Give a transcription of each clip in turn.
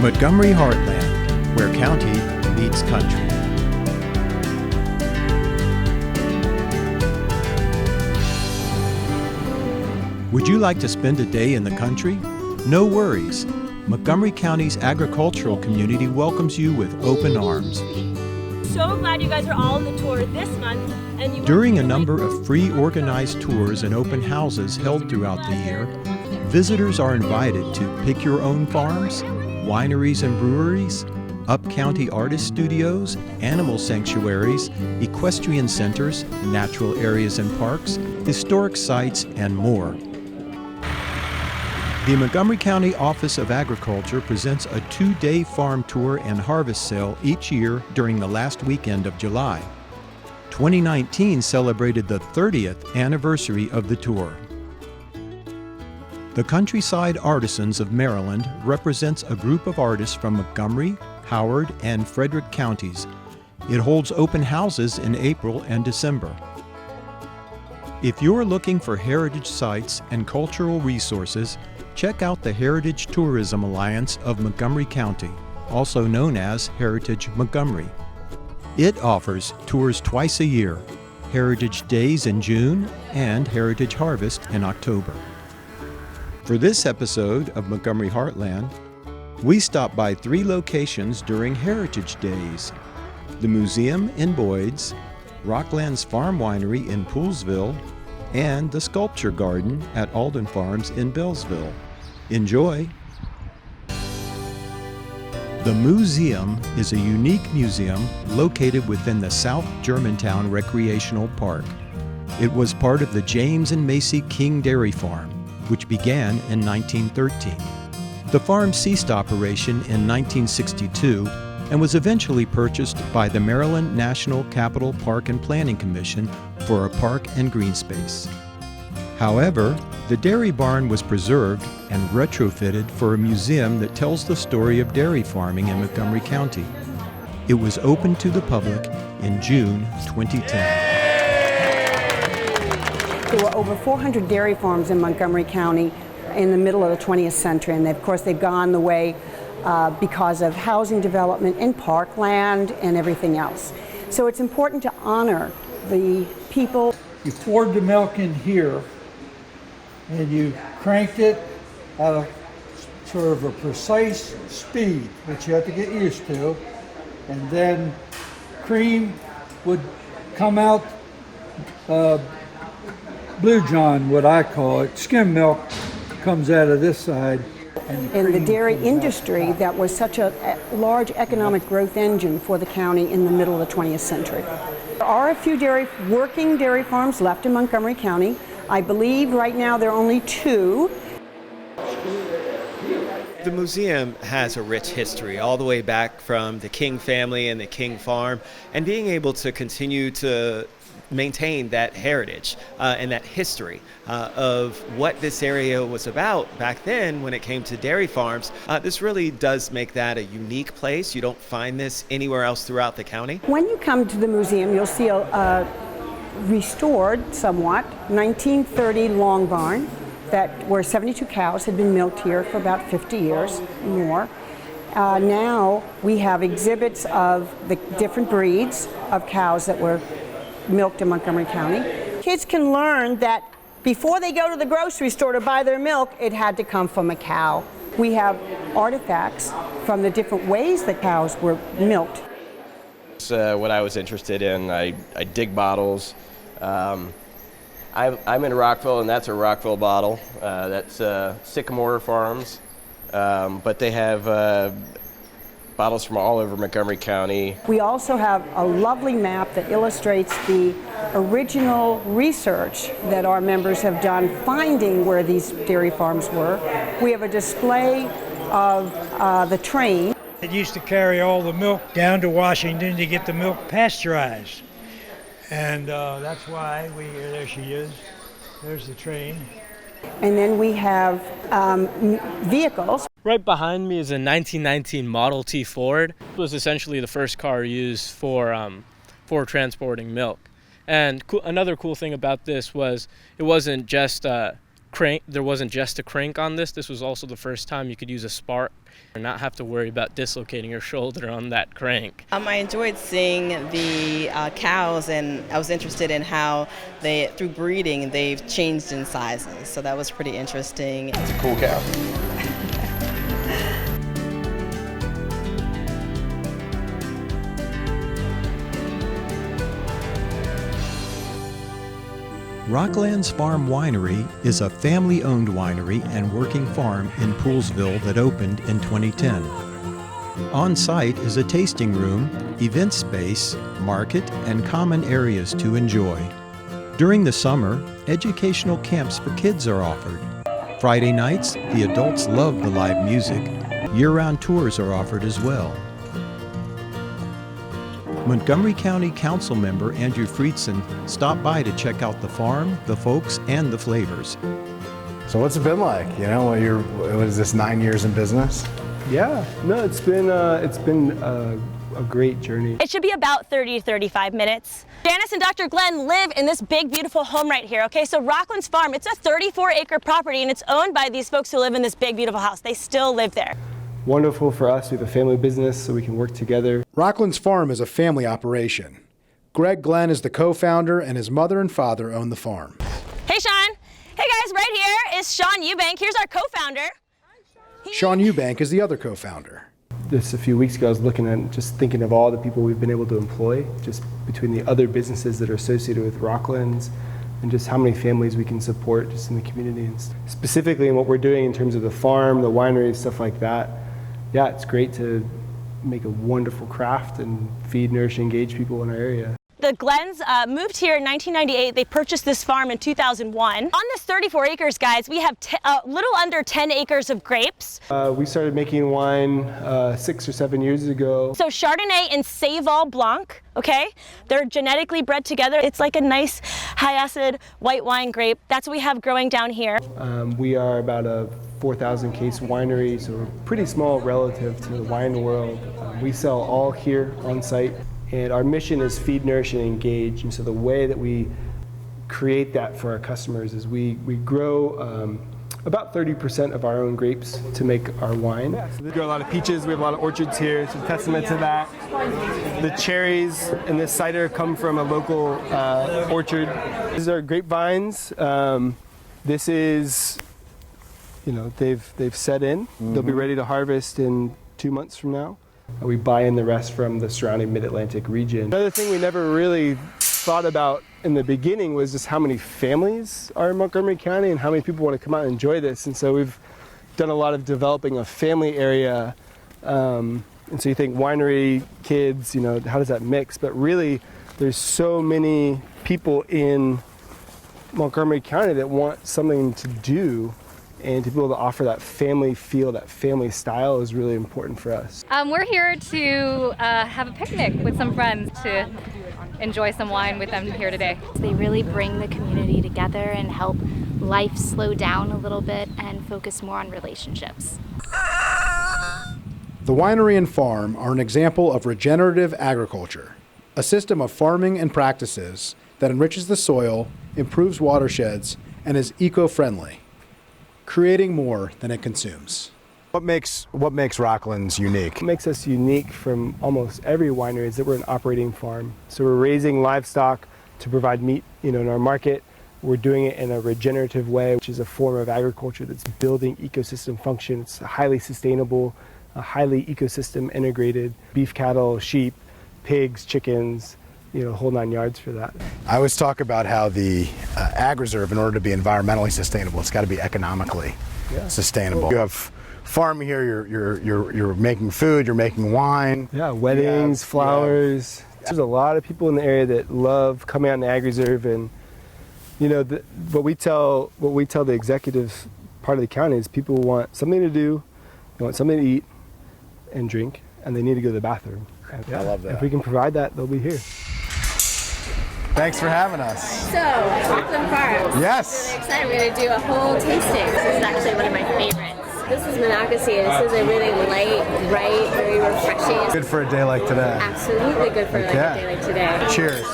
Montgomery Heartland, where county meets country. Would you like to spend a day in the country? No worries. Montgomery County's agricultural community welcomes you with open arms. So glad you guys are all on the tour this month. During a number of free organized tours and open houses held throughout the year, visitors are invited to pick your own farms, wineries and breweries, up-county artist studios, animal sanctuaries, equestrian centers, natural areas and parks, historic sites, and more. The Montgomery County Office of Agriculture presents a 2-day farm tour and harvest sale each year during the last weekend of July. 2019 celebrated the 30th anniversary of the tour. The Countryside Artisans of Maryland represents a group of artists from Montgomery, Howard, and Frederick counties. It holds open houses in April and December. If you're looking for heritage sites and cultural resources, check out the Heritage Tourism Alliance of Montgomery County, also known as Heritage Montgomery. It offers tours twice a year, Heritage Days in June and Heritage Harvest in October. For this episode of Montgomery Heartland, we stopped by 3 locations during Heritage Days: the MOOseum in Boyds, Rocklands Farm Winery in Poolesville, and the Sculpture Garden at Alden Farms in Beallsville. Enjoy! The MOOseum is a unique museum located within the South Germantown Recreational Park. It was part of the James and Macy King Dairy Farm, which began in 1913. The farm ceased operation in 1962 and was eventually purchased by the Maryland National Capital Park and Planning Commission for a park and green space. However, the dairy barn was preserved and retrofitted for a museum that tells the story of dairy farming in Montgomery County. It was opened to the public in June 2010. There were over 400 dairy farms in Montgomery County in the middle of the 20th century, and of course they've gone the way because of housing development and parkland and everything else. So it's important to honor the people. You poured the milk in here and you cranked it at a sort of a precise speed, which you have to get used to, and then cream would come out Blue John, what I call it. Skim milk comes out of this side. In the dairy industry, that was such a large economic growth engine for the county in the middle of the 20th century. There are a few working dairy farms left in Montgomery County. I believe right now there are only 2. The MOOseum has a rich history all the way back from the King family and the King farm, and being able to continue to maintain that heritage and that history of what this area was about back then when it came to dairy farms. This really does make that a unique place. You don't find this anywhere else throughout the county. When you come to the MOOseum, you'll see a restored somewhat 1930 long barn where 72 cows had been milked here for about 50 years more. Now we have exhibits of the different breeds of cows that were milked in Montgomery County. Kids can learn that before they go to the grocery store to buy their milk, it had to come from a cow. We have artifacts from the different ways that cows were milked. It's what I was interested in. I dig bottles. I'm in Rockville, and that's a Rockville bottle. That's Sycamore Farms, but they have bottles from all over Montgomery County. We also have a lovely map that illustrates the original research that our members have done finding where these dairy farms were. We have a display of the train. It used to carry all the milk down to Washington to get the milk pasteurized. And that's why there she is. There's the train. And then we have vehicles. Right behind me is a 1919 Model T Ford. It was essentially the first car used for transporting milk. And another cool thing about this was it wasn't just crank. There wasn't just a crank on this. This was also the first time you could use a spark and not have to worry about dislocating your shoulder on that crank. I enjoyed seeing the cows, and I was interested in how they, through breeding, they've changed in sizes. So that was pretty interesting. It's a cool cow. Rocklands Farm Winery is a family-owned winery and working farm in Poolesville that opened in 2010. On site is a tasting room, event space, market, and common areas to enjoy. During the summer, educational camps for kids are offered. Friday nights, the adults love the live music. Year-round tours are offered as well. Montgomery County Council member Andrew Friedson stopped by to check out the farm, the folks, and the flavors. So what's it been like? You know, what is this, 9 years in business? Yeah, no, it's been a great journey. It should be about 30 to 35 minutes. Janice and Dr. Glenn live in this big, beautiful home right here, okay? So Rocklands Farm, it's a 34-acre property, and it's owned by these folks who live in this big, beautiful house. They still live there. Wonderful for us. We have a family business, so we can work together. Rocklands Farm is a family operation. Greg Glenn is the co-founder, and his mother and father own the farm. Hey, Sean. Hey, guys, right here is Sean Eubank. Here's our co-founder. Sean Eubank is the other co-founder. Just a few weeks ago, I was looking at just thinking of all the people we've been able to employ, just between the other businesses that are associated with Rocklands, and just how many families we can support just in the community. And specifically in what we're doing in terms of the farm, the winery, stuff like that. Yeah, it's great to make a wonderful craft and feed, nourish, and engage people in our area. The Glens moved here in 1998. They purchased this farm in 2001. On this 34 acres, guys, we have a little under 10 acres of grapes. We started making wine 6 or 7 years ago. So Chardonnay and Saval Blanc, okay? They're genetically bred together. It's like a nice high-acid white wine grape. That's what we have growing down here. We are about a 4,000 case winery, so we're pretty small relative to the wine world. We sell all here on site. And our mission is feed, nourish, and engage. And so the way that we create that for our customers is we grow about 30% of our own grapes to make our wine. We grow a lot of peaches. We have a lot of orchards here. It's a testament to that. The cherries in this cider come from a local orchard. These are grapevines. This is, you know, they've set in. They'll be ready to harvest in 2 months from now. We buy in the rest from the surrounding Mid-Atlantic region. Another thing we never really thought about in the beginning was just how many families are in Montgomery County and how many people want to come out and enjoy this. And so we've done a lot of developing a family area. And so you think winery, kids, you know, how does that mix? But really, there's so many people in Montgomery County that want something to do. And to be able to offer that family feel, that family style is really important for us. We're here to have a picnic with some friends to enjoy some wine with them here today. They really bring the community together and help life slow down a little bit and focus more on relationships. The winery and farm are an example of regenerative agriculture, a system of farming and practices that enriches the soil, improves watersheds, and is eco-friendly, creating more than it consumes. What makes Rocklands unique? What makes us unique from almost every winery is that we're an operating farm. So we're raising livestock to provide meat, you know, in our market. We're doing it in a regenerative way, which is a form of agriculture that's building ecosystem function. It's highly sustainable, highly ecosystem integrated. Beef cattle, sheep, pigs, chickens, you know, whole 9 yards for that. I always talk about how the ag reserve, in order to be environmentally sustainable, it's got to be economically sustainable. You have farming here. You're making food. You're making wine. Yeah, weddings, flowers. There's a lot of people in the area that love coming out in the ag reserve, and you know, what we tell the executive part of the county is people want something to do, they want something to eat and drink, and they need to go to the bathroom. I love that. If we can provide that, they'll be here. Thanks for having us. So, Alden Farms. Yes. I'm excited. We're going to do a whole tasting. This is actually one of my favorites. This is Monocacy. This is a really light, bright, very refreshing. Good for a day like today. Absolutely good for a day like today. Cheers.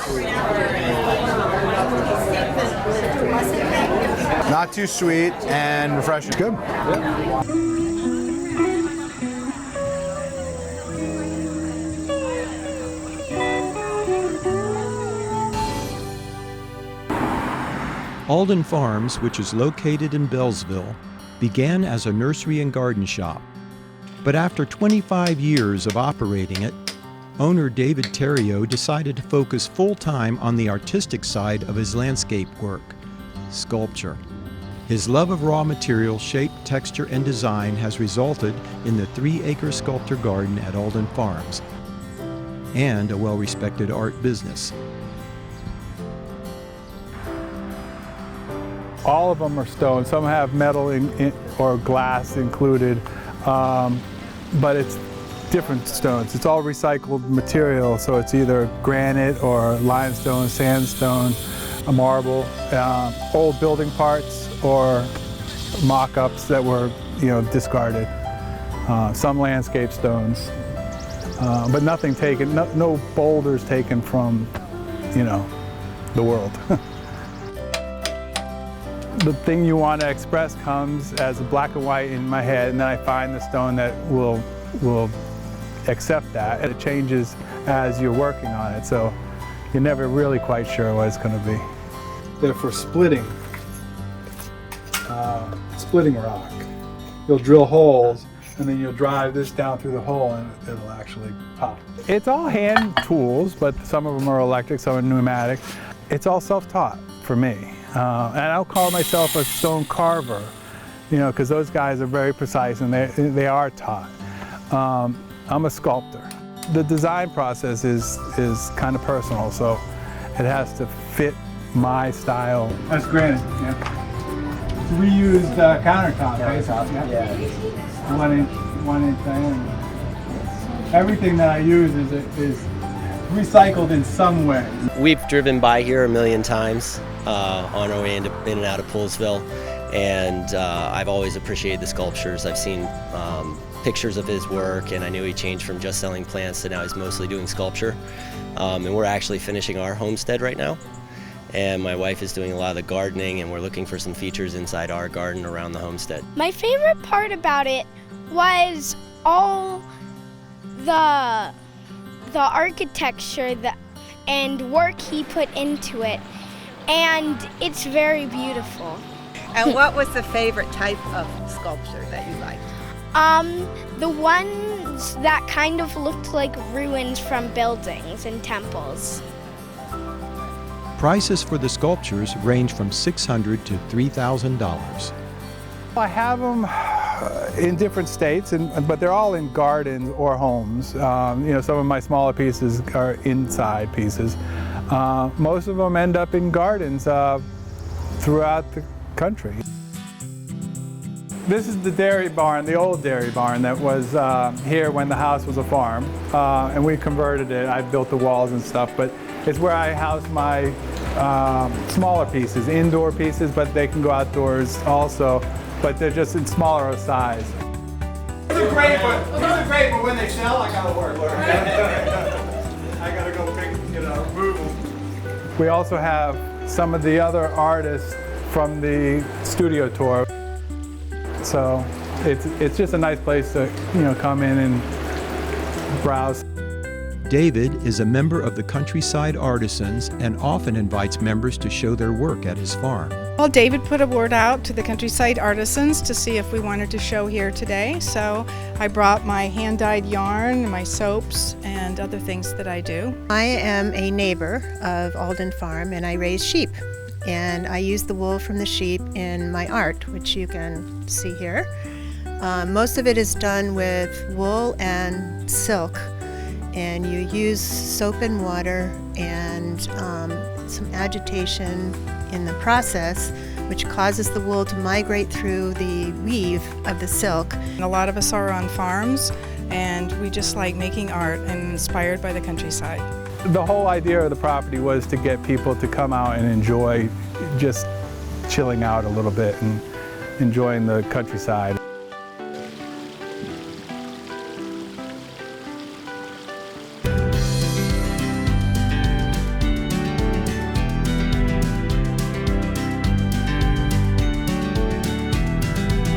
Not too sweet and refreshing. Good. Alden Farms, which is located in Beallsville, began as a nursery and garden shop. But after 25 years of operating it, owner David Theriault decided to focus full-time on the artistic side of his landscape work, sculpture. His love of raw material, shape, texture, and design has resulted in the 3-acre sculpture garden at Alden Farms and a well-respected art business. All of them are stone. Some have metal or glass included, but it's different stones. It's all recycled material, so it's either granite or limestone, sandstone, a marble, old building parts or mock-ups that were, discarded. Some landscape stones, but nothing taken, no boulders taken from, the world. The thing you want to express comes as a black and white in my head, and then I find the stone that will accept that, and it changes as you're working on it, so you're never really quite sure what it's going to be. They're for splitting rock. You'll drill holes, and then you'll drive this down through the hole, and it'll actually pop. It's all hand tools, but some of them are electric, some are pneumatic. It's all self-taught for me. And I don't call myself a stone carver, because those guys are very precise and they are taught. I'm a sculptor. The design process is kind of personal, so it has to fit my style. That's granite, yeah. It's reused countertop, basically. Yeah. 1 inch diameter. Everything that I use is recycled in some way. We've driven by here a million times on our way in and out of Poolesville, and I've always appreciated the sculptures. I've seen pictures of his work, and I knew he changed from just selling plants to now he's mostly doing sculpture. And we're actually finishing our homestead right now, and my wife is doing a lot of the gardening, and we're looking for some features inside our garden around the homestead. My favorite part about it was all the architecture and work he put into it, and it's very beautiful. And what was the favorite type of sculpture that you liked? The ones that kind of looked like ruins from buildings and temples. Prices for the sculptures range from $600 to $3,000. I have them in different states, but they're all in gardens or homes. Some of my smaller pieces are inside pieces. Most of them end up in gardens throughout the country. This is the dairy barn, the old dairy barn that was here when the house was a farm, and we converted it. I built the walls and stuff, but it's where I house my smaller pieces, indoor pieces, but they can go outdoors also, but they're just in smaller size. These are great, but when they sell, I gotta work. I gotta go pick, move them. We also have some of the other artists from the studio tour. So it's just a nice place to come in and browse. David is a member of the Countryside Artisans and often invites members to show their work at his farm. Well, David put a word out to the Countryside Artisans to see if we wanted to show here today, so I brought my hand-dyed yarn, my soaps, and other things that I do. I am a neighbor of Alden Farm, and I raise sheep. And I use the wool from the sheep in my art, which you can see here. Most of it is done with wool and silk, and you use soap and water and some agitation in the process, which causes the wool to migrate through the weave of the silk. A lot of us are on farms, and we just like making art and inspired by the countryside. The whole idea of the property was to get people to come out and enjoy just chilling out a little bit and enjoying the countryside.